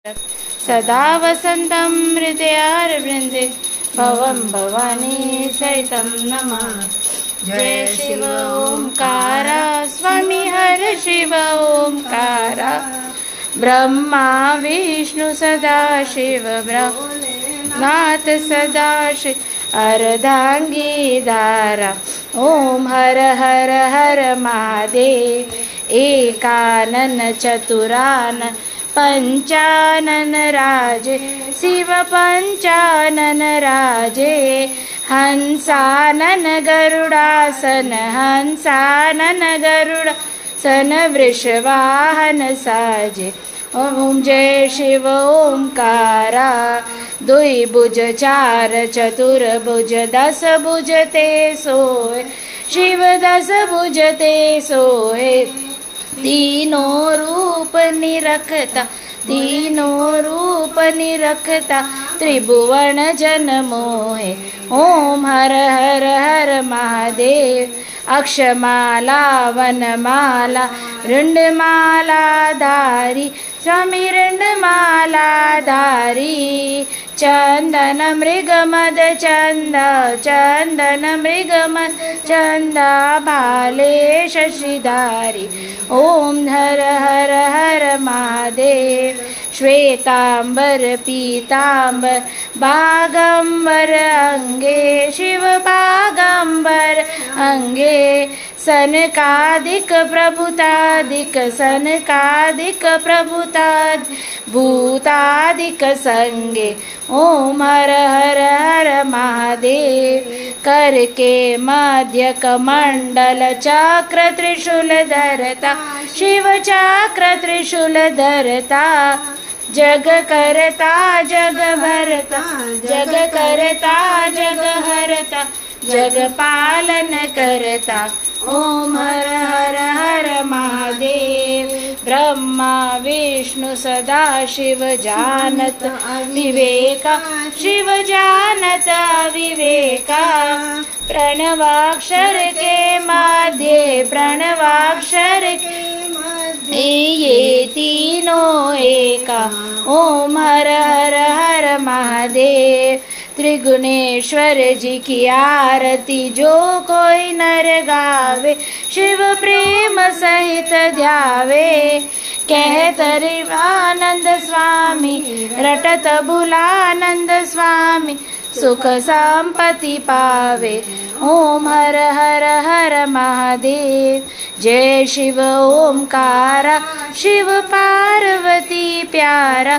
सदा वसन्तं हृदयारविन्दे भवं भवानी सहितं नमः। जय शिव ओंकार स्वामी हर शिव ओंकार। ब्रह्मा विष्णु सदा शिव ब्रह्मनाथ सदा शिव अर्धांगी धारा। ओम हर हर हर महादेव एकानन चतुरान पंचानन राजे शिव पंचानन राजे। हंसानन गरुडासन हंसानन गरुडासन वृषवाहन साजे। ओम जय शिव ओंकारा। दुई भुज चार चतुर्भुज दस भुज ते सोए शिव दस भुज ते सोए। तीनों रूप निरखता त्रिभुवन जन मोहे। ओम हर हर हर महादेव। अक्षमाला वनमाला रुंडमाला धारी स्वामी रुंडमाला धारी। चंदन मृगमद चंदन मृगमद चंदा भाले शशिधारी। ओम हर हर हर महादेव। श्वेतांबर पीतांबर बागंबर अंगे शिव बागंबर अंगे। सनकादिक प्रभुतादिक सनकादिक प्रभुतादिक भूतादिक संगे। ओम हर हर हर महादेव। करके मध्य कमंडल चक्र त्रिशूल धरता शिव चक्र त्रिशूल धरता। जग करता जग भरता जग करता जग हरता जग पालन करता। ओम हर हर हर महादेव। ब्रह्मा विष्णु सदा शिव जानत अविवेका शिव जानत अविवेका। प्रणवाक्षर के मध्य प्रणवाक्षर के मध्य ये तीनों एका। ओम हर हर हर महादेव। त्रिगुणेश्वर जी की आरती जो कोई नर गावे शिव प्रेम सहित ध्यावे। कहत आनंद स्वामी रटत भुलानंद स्वामी सुख संपत्ति पावे। ओम हर हर हर महादेव। जय शिव ओंकारा शिव पार्वती प्यारा।